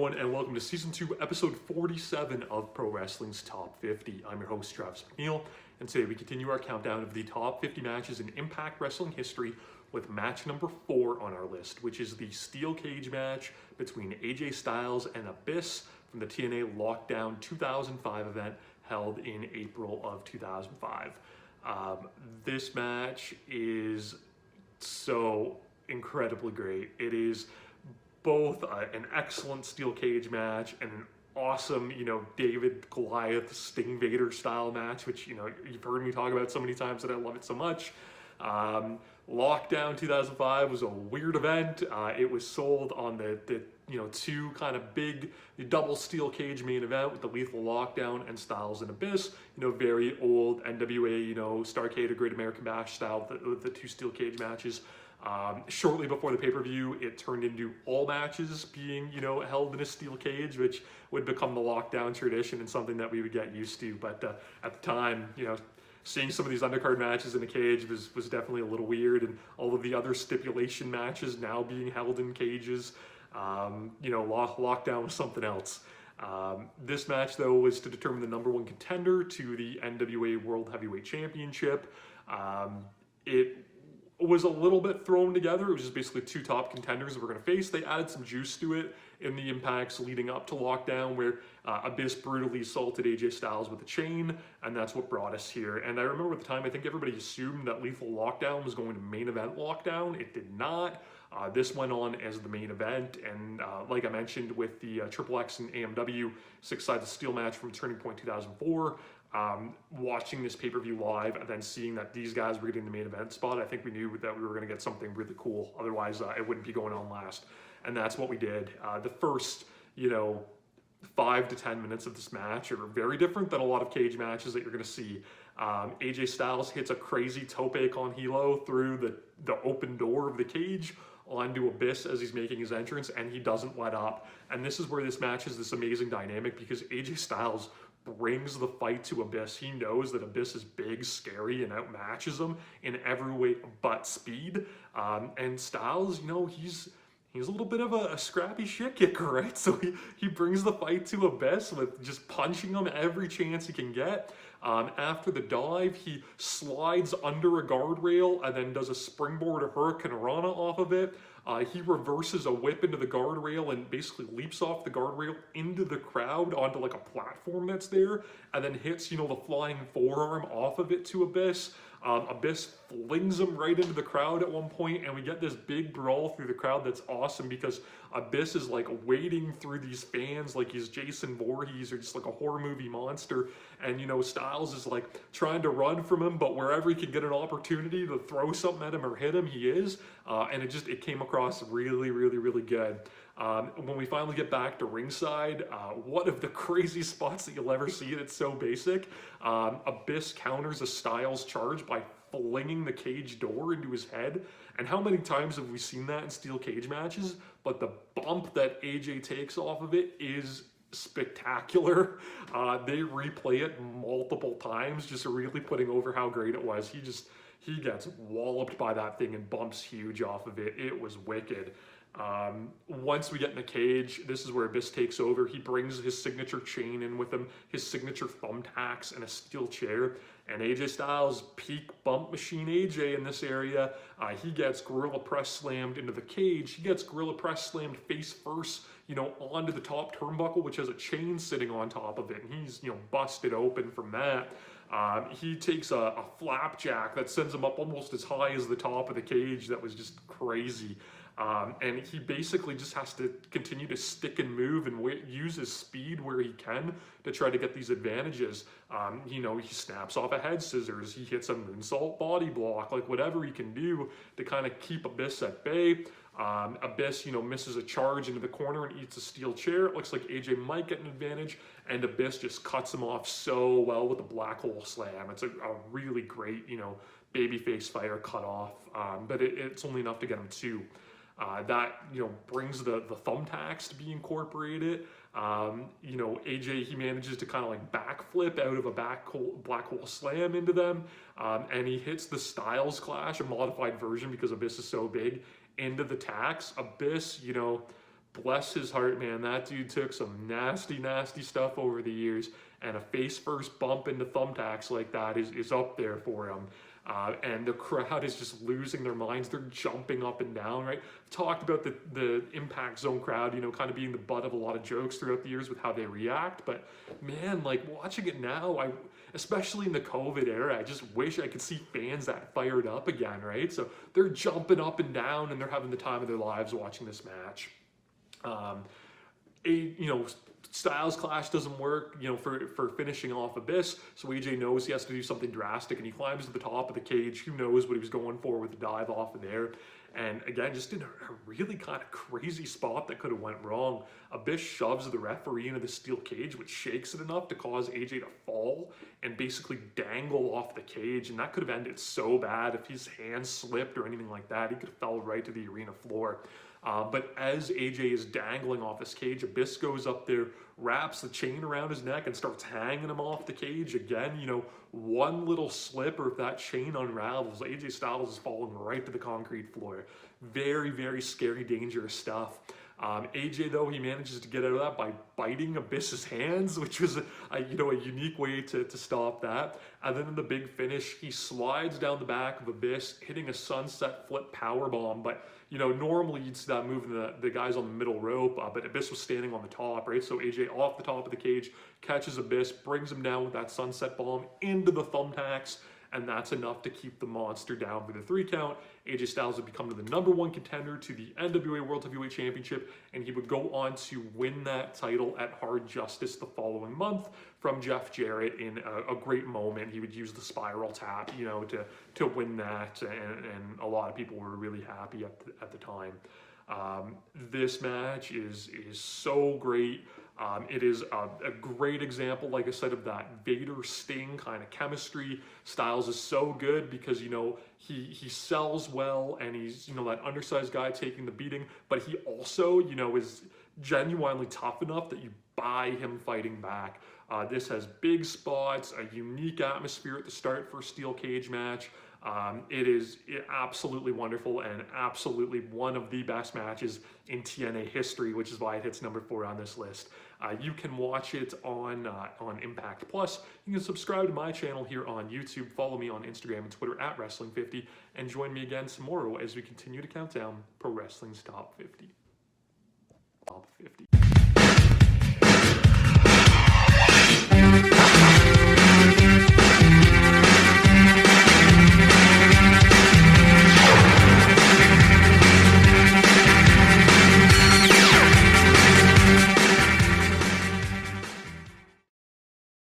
everyone, and welcome to Season 2, Episode 47 of Pro Wrestling's Top 50. I'm your host, Travis McNeil, and today we continue our countdown of the top 50 matches in Impact Wrestling history with match number 4 on our list, which is the steel cage match between AJ Styles and Abyss from the TNA Lockdown 2005 event held in April of 2005. This match is so incredibly great. It is both an excellent steel cage match and an awesome, David Goliath Sting Vader style match, which, you've heard me talk about so many times that I love it so much. Lockdown 2005 was a weird event. It was sold on the two kind of big double steel cage main event with the Lethal Lockdown and Styles and Abyss, very old NWA, Starrcade or Great American Bash style, the two steel cage matches. Shortly before the pay-per-view, it turned into all matches being, held in a steel cage, which would become the Lockdown tradition and something that we would get used to. But at the time, seeing some of these undercard matches in a cage was definitely a little weird, and all of the other stipulation matches now being held in cages, Lockdown was something else. This match, though, was to determine the number 1 contender to the NWA World Heavyweight Championship. It was a little bit thrown together. It was just basically two top contenders that we're going to face. They added some juice to it in the impacts leading up to Lockdown, where Abyss brutally assaulted AJ Styles with a chain, and that's what brought us here. And I remember at the time, I think everybody assumed that Lethal Lockdown was going to main event Lockdown. It did not. This went on as the main event, and like I mentioned with the Triple X and AMW six-sided steel match from Turning Point 2004, watching this pay-per-view live and then seeing that these guys were getting the main event spot, I think we knew that we were going to get something really cool. Otherwise, it wouldn't be going on last. And that's what we did. The first, 5 to 10 minutes of this match are very different than a lot of cage matches that you're going to see. AJ Styles hits a crazy tope con hilo through the open door of the cage onto Abyss as he's making his entrance, and he doesn't let up. And this is where this match is this amazing dynamic, because AJ Styles brings the fight to Abyss. He knows that Abyss is big, scary, and outmatches him in every way but speed. And Styles, he's a little bit of a scrappy shit kicker, right? So he brings the fight to Abyss with just punching him every chance he can get. After the dive, he slides under a guardrail and then does a springboard or Hurricane Rana off of it. He reverses a whip into the guardrail and basically leaps off the guardrail into the crowd onto like a platform that's there, and then hits, the flying forearm off of it to Abyss. Abyss flings him right into the crowd at one point, and we get this big brawl through the crowd that's awesome, because Abyss is like wading through these fans like he's Jason Voorhees or just like a horror movie monster, and Styles is like trying to run from him, but wherever he can get an opportunity to throw something at him or hit him, he is, and it came across really, really, really good. When we finally get back to ringside, one of the crazy spots that you'll ever see, it's so basic. Abyss counters a Styles charge by flinging the cage door into his head. And how many times have we seen that in steel cage matches? But the bump that AJ takes off of it is spectacular. They replay it multiple times, just really putting over how great it was. He gets walloped by that thing and bumps huge off of it. It was wicked. Once we get in the cage, this is where Abyss takes over. He brings his signature chain in with him, his signature thumbtacks, and a steel chair. And AJ Styles, peak bump machine AJ in this area. He gets gorilla press slammed into the cage. He gets gorilla press slammed face first, onto the top turnbuckle, which has a chain sitting on top of it. And he's, busted open from that. He takes a flapjack that sends him up almost as high as the top of the cage. That was just crazy. And he basically just has to continue to stick and move and use his speed where he can to try to get these advantages. He snaps off a head scissors, he hits a moonsault body block, like whatever he can do to kind of keep Abyss at bay. Abyss, misses a charge into the corner and eats a steel chair. It looks like AJ might get an advantage, and Abyss just cuts him off so well with a black hole slam. It's a really great, babyface fire cut off, but it's only enough to get him 2. That brings the thumbtacks to be incorporated. AJ, he manages to kind of like backflip out of a black hole slam into them, and he hits the Styles Clash, a modified version because Abyss is so big, into the tacks. Abyss, bless his heart, man. That dude took some nasty, nasty stuff over the years, and a face-first bump into thumbtacks like that is up there for him. And the crowd is just losing their minds. They're jumping up and down, right? I've talked about the Impact Zone crowd, you know, kind of being the butt of a lot of jokes throughout the years with how they react. But man, like watching it now, especially in the COVID era, I just wish I could see fans that fired up again, right? So they're jumping up and down and they're having the time of their lives watching this match. You know, Styles Clash doesn't work, you know, for finishing off Abyss, so AJ knows he has to do something drastic, and he climbs to the top of the cage. Who knows what he was going for with the dive off of there. And again, just in a really kind of crazy spot that could have went wrong. Abyss shoves the referee into the steel cage, which shakes it enough to cause AJ to fall and basically dangle off the cage, and that could have ended so bad if his hand slipped or anything like that. He could have fell right to the arena floor. But as AJ is dangling off this cage, Abyss goes up there, wraps the chain around his neck and starts hanging him off the cage. Again, you know, one little slip or if that chain unravels, AJ Styles is falling right to the concrete floor. Very, very scary, dangerous stuff. AJ, though, he manages to get out of that by biting Abyss's hands, which was a unique way to stop that. And then in the big finish, he slides down the back of Abyss, hitting a sunset flip powerbomb. But you know, normally you'd see that move in the guys on the middle rope, but Abyss was standing on the top, right? So AJ off the top of the cage, catches Abyss, brings him down with that sunset bomb into the thumbtacks, and that's enough to keep the monster down for the 3 count. AJ Styles would become the #1 contender to the NWA World Heavyweight Championship, and he would go on to win that title at Hard Justice the following month from Jeff Jarrett in a great moment. He would use the spiral tap, you know, to win that, and a lot of people were really happy at the time. This match is so great. It is a great example, like I said, of that Vader Sting kind of chemistry. Styles is so good because, you know, he sells well, and he's, you know, that undersized guy taking the beating, but he also, you know, is genuinely tough enough that you buy him fighting back. This has big spots, a unique atmosphere at the start for a steel cage match. It is absolutely wonderful and absolutely one of the best matches in TNA history, which is why it hits #4 on this list. You can watch it on Impact Plus. You can subscribe to my channel here on YouTube, follow me on Instagram and Twitter at Wrestling50, and join me again tomorrow as we continue to count down Pro Wrestling's Top 50. Top 50.